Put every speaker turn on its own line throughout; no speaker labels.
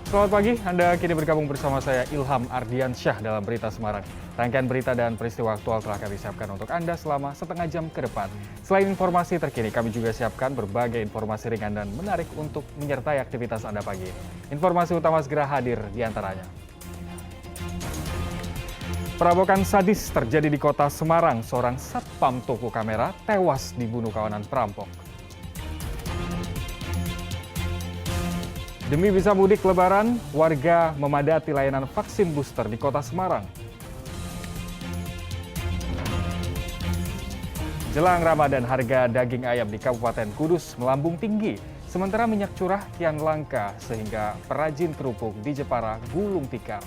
Selamat pagi, Anda kini bergabung bersama saya Ilham Ardiansyah dalam Berita Semarang. Rangkaian berita dan peristiwa aktual telah kami siapkan untuk Anda selama setengah jam ke depan. Selain informasi terkini, kami juga siapkan berbagai informasi ringan dan menarik untuk menyertai aktivitas Anda pagi. Informasi utama segera hadir di antaranya. Perampokan sadis terjadi di kota Semarang. Seorang satpam toko kamera tewas dibunuh kawanan perampok. Demi bisa mudik lebaran, warga memadati layanan vaksin booster di kota Semarang. Jelang Ramadan, harga daging ayam di Kabupaten Kudus melambung tinggi. Sementara minyak curah kian langka sehingga perajin kerupuk di Jepara gulung tikar.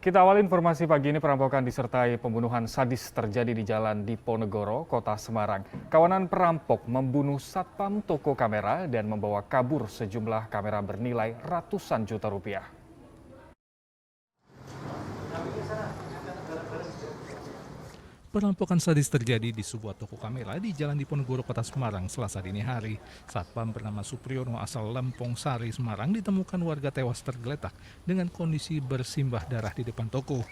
Kita awali informasi pagi ini, perampokan disertai pembunuhan sadis terjadi di Jalan Diponegoro, Kota Semarang. Kawanan perampok membunuh satpam toko kamera dan membawa kabur sejumlah kamera bernilai ratusan juta rupiah.
Perampokan sadis terjadi di sebuah toko kamera di Jalan Diponegoro, Kota Semarang, Selasa dini hari. Satpam bernama Supriyono asal Lempong Sari, Semarang ditemukan warga tewas tergeletak dengan kondisi bersimbah darah di depan toko.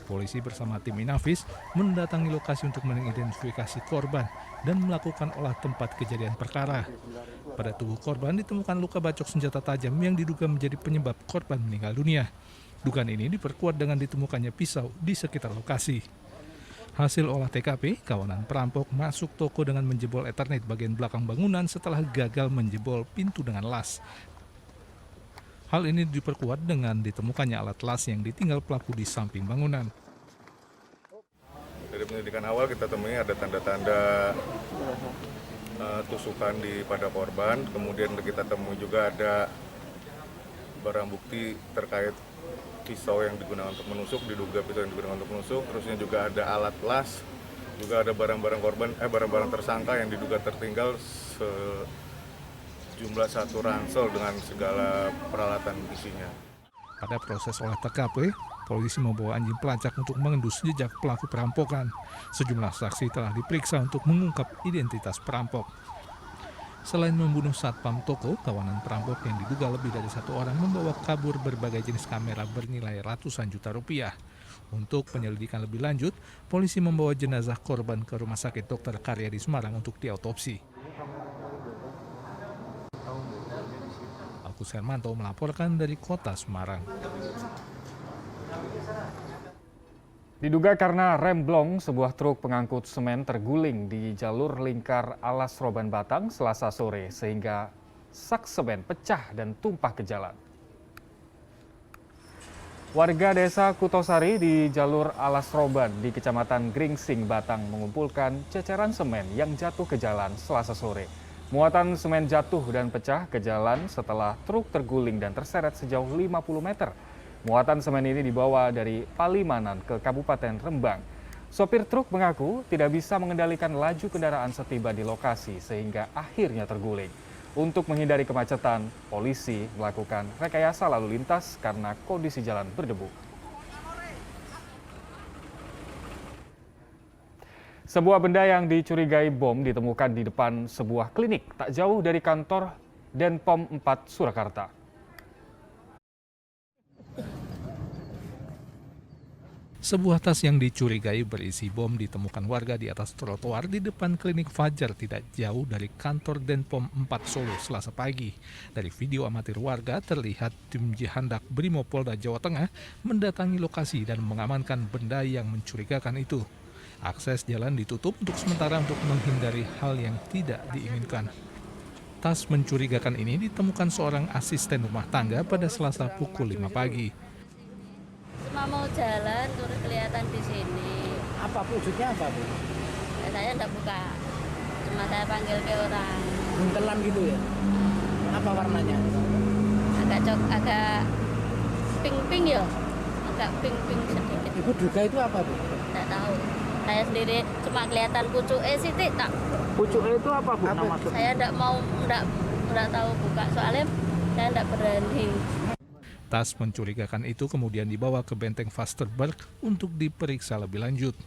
Polisi bersama tim Inafis mendatangi lokasi untuk mengidentifikasi korban dan melakukan olah tempat kejadian perkara. Pada tubuh korban ditemukan luka bacok senjata tajam yang diduga menjadi penyebab korban meninggal dunia. Dugaan ini diperkuat dengan ditemukannya pisau di sekitar lokasi. Hasil olah TKP, kawanan perampok masuk toko dengan menjebol Ethernet bagian belakang bangunan setelah gagal menjebol pintu dengan las. Hal ini diperkuat dengan ditemukannya alat las yang ditinggal pelaku di samping bangunan.
Dari penyelidikan awal kita temui ada tanda-tanda tusukan pada korban, kemudian kita temui juga ada barang bukti terkait pisau yang digunakan untuk menusuk, diduga pisau yang digunakan untuk menusuk, terusnya juga ada alat las, juga ada barang-barang tersangka yang diduga tertinggal sejumlah 1 ransel dengan segala peralatan isinya.
Pada proses olah TKP, polisi membawa anjing pelacak untuk mengendus jejak pelaku perampokan. Sejumlah saksi telah diperiksa untuk mengungkap identitas perampok. Selain membunuh satpam toko, kawanan perampok yang diduga lebih dari 1 orang membawa kabur berbagai jenis kamera bernilai ratusan juta rupiah. Untuk penyelidikan lebih lanjut, polisi membawa jenazah korban ke Rumah Sakit Dr. Karya di Semarang untuk diautopsi. Agus Hermanto melaporkan dari Kota Semarang.
Diduga karena rem blong, sebuah truk pengangkut semen terguling di jalur lingkar Alas Roban Batang Selasa sore sehingga sak semen pecah dan tumpah ke jalan. Warga desa Kutosari di jalur Alas Roban di Kecamatan Gringsing, Batang mengumpulkan ceceran semen yang jatuh ke jalan Selasa sore. Muatan semen jatuh dan pecah ke jalan setelah truk terguling dan terseret sejauh 50 meter. Muatan semen ini dibawa dari Palimanan ke Kabupaten Rembang. Sopir truk mengaku tidak bisa mengendalikan laju kendaraan setiba di lokasi sehingga akhirnya terguling. Untuk menghindari kemacetan, polisi melakukan rekayasa lalu lintas karena kondisi jalan berdebu. Sebuah benda yang dicurigai bom ditemukan di depan sebuah klinik tak jauh dari kantor Denpom 4 Surakarta.
Sebuah tas yang dicurigai berisi bom ditemukan warga di atas trotoar di depan klinik Fajar tidak jauh dari kantor Denpom 4 Solo Selasa pagi. Dari video amatir warga terlihat tim Jihandak Brimopolda Jawa Tengah mendatangi lokasi dan mengamankan benda yang mencurigakan itu. Akses jalan ditutup untuk sementara untuk menghindari hal yang tidak diinginkan. Tas mencurigakan ini ditemukan seorang asisten rumah tangga pada Selasa pukul 5 pagi.
Cuma mau jalan, terus kelihatan di sini.
Apa wujudnya apa, Bu?
Saya enggak buka, cuma saya panggil ke orang.
Buntelan gitu ya? Apa warnanya?
Agak pink-pink ya, agak pink-pink sedikit.
Ibu duga itu apa, Bu?
Enggak tahu. Saya sendiri cuma kelihatan pucuknya sih, tak.
Pucuknya itu apa, Bu?
Apa? Saya enggak tahu buka, soalnya saya enggak berani.
Tas mencurigakan itu kemudian dibawa ke benteng Vasterburg untuk diperiksa lebih lanjut.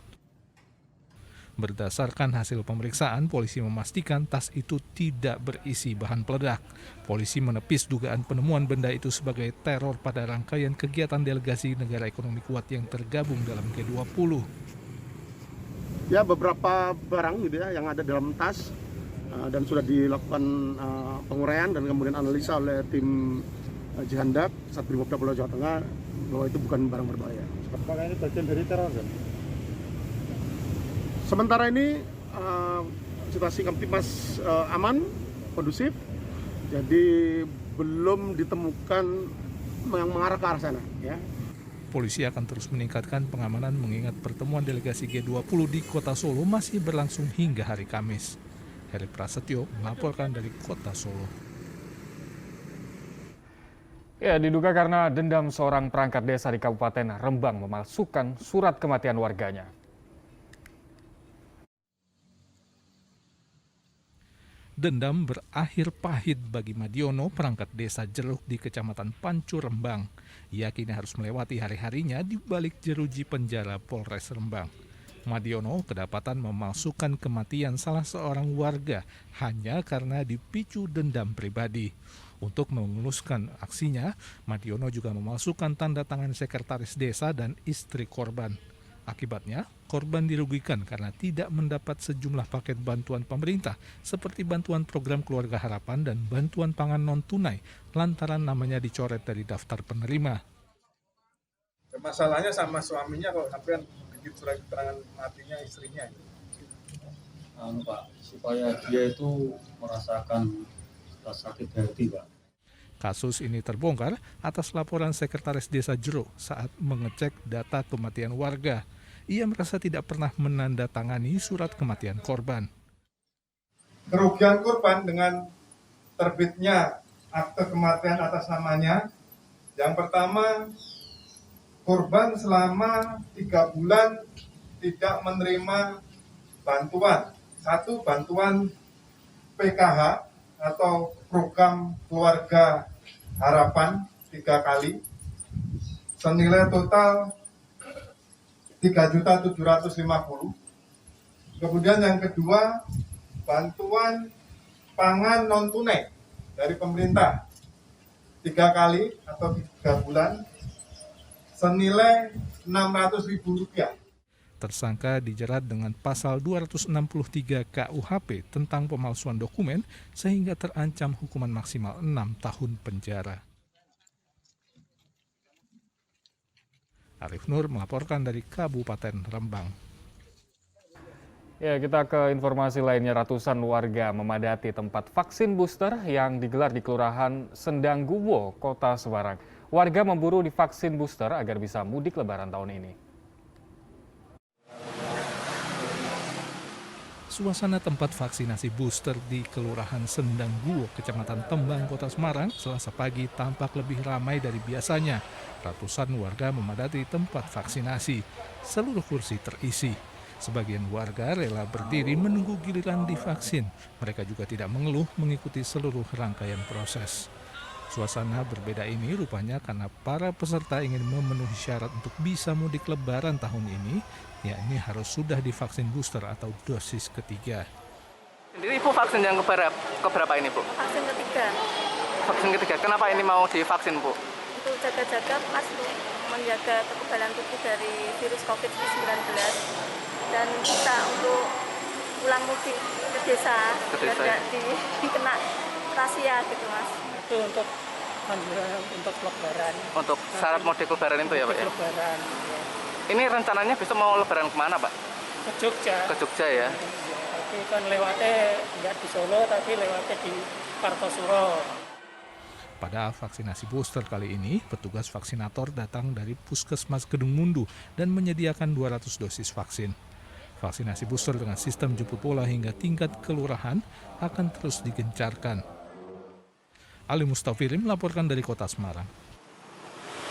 Berdasarkan hasil pemeriksaan, polisi memastikan tas itu tidak berisi bahan peledak. Polisi menepis dugaan penemuan benda itu sebagai teror pada rangkaian kegiatan delegasi negara ekonomi kuat yang tergabung dalam G20.
Ya, beberapa barang gitu ya yang ada dalam tas dan sudah dilakukan penguraian dan kemudian analisa oleh tim Jihandak Satbrimob Polda Jawa Tengah bahwa itu bukan barang berbahaya.
Apakah ini bagian dari teror kan?
Sementara ini situasi Kamtipmas aman, kondusif, jadi belum ditemukan yang mengarah ke arah sana. Ya.
Polisi akan terus meningkatkan pengamanan mengingat pertemuan delegasi G20 di Kota Solo masih berlangsung hingga hari Kamis. Heri Prasetyo melaporkan dari Kota Solo.
Ya, diduga karena dendam seorang perangkat desa di Kabupaten Rembang memalsukan surat kematian warganya.
Dendam berakhir pahit bagi Madiono, perangkat desa Jeruk di Kecamatan Pancu, Rembang. Ia kini harus melewati hari-harinya di balik jeruji penjara Polres Rembang. Madiono kedapatan memalsukan kematian salah seorang warga hanya karena dipicu dendam pribadi. Untuk memuluskan aksinya, Madiono juga memalsukan tanda tangan sekretaris desa dan istri korban. Akibatnya, korban dirugikan karena tidak mendapat sejumlah paket bantuan pemerintah seperti bantuan program Keluarga Harapan dan bantuan pangan non-tunai lantaran namanya dicoret dari daftar penerima.
Masalahnya sama suaminya kalau sampai bikin surat keterangan matinya istrinya.
Pak, supaya dia itu merasakan rasa sakit hati, Pak.
Kasus ini terbongkar atas laporan sekretaris desa Jeruk saat mengecek data kematian warga. Ia merasa tidak pernah menandatangani surat kematian korban.
Kerugian korban dengan terbitnya akte kematian atas namanya, yang pertama, korban selama 3 bulan tidak menerima bantuan. Satu, bantuan PKH atau program Keluarga Harapan 3 kali, senilai total 3.750.000. Kemudian yang kedua, bantuan pangan non tunai dari pemerintah 3 kali atau 3 bulan, senilai Rp600.000.
Tersangka dijerat dengan pasal 263 KUHP tentang pemalsuan dokumen sehingga terancam hukuman maksimal 6 tahun penjara. Arif Nur melaporkan dari Kabupaten Rembang.
Ya, kita ke informasi lainnya. Ratusan warga memadati tempat vaksin booster yang digelar di Kelurahan Sendangguwo, Kota Semarang. Warga memburu divaksin booster agar bisa mudik Lebaran tahun ini.
Suasana tempat vaksinasi booster di Kelurahan Sendangguwo, Kecamatan Tembang, Kota Semarang, Selasa pagi tampak lebih ramai dari biasanya. Ratusan warga memadati tempat vaksinasi. Seluruh kursi terisi. Sebagian warga rela berdiri menunggu giliran divaksin. Mereka juga tidak mengeluh mengikuti seluruh rangkaian proses. Suasana berbeda ini rupanya karena para peserta ingin memenuhi syarat untuk bisa mudik Lebaran tahun ini, yakni harus sudah divaksin booster atau dosis ketiga.
Jadi Ibu vaksin yang keberapa ini, Bu?
Vaksin ketiga.
Vaksin ketiga. Kenapa ini mau divaksin, Bu?
Untuk jaga-jaga Mas, menjaga kekebalan tubuh dari virus COVID-19 dan bisa untuk pulang mudik ke desa, biar tidak dikena rahasia gitu, Mas.
Itu untuk Lebaran.
Untuk syarat mudik Lebaran itu ya, Pak ya?
Lebaran. Ya.
Ini rencananya besok mau Lebaran kemana, Pak?
Ke Jogja.
Ke Jogja ya?
Tapi kan lewatnya nggak di Solo, tapi lewatnya di Kartosuro.
Pada vaksinasi booster kali ini, petugas vaksinator datang dari Puskesmas Kedung Mundu dan menyediakan 200 dosis vaksin. Vaksinasi booster dengan sistem jemput bola hingga tingkat kelurahan akan terus digencarkan. Ali Mustafirin melaporkan dari Kota Semarang.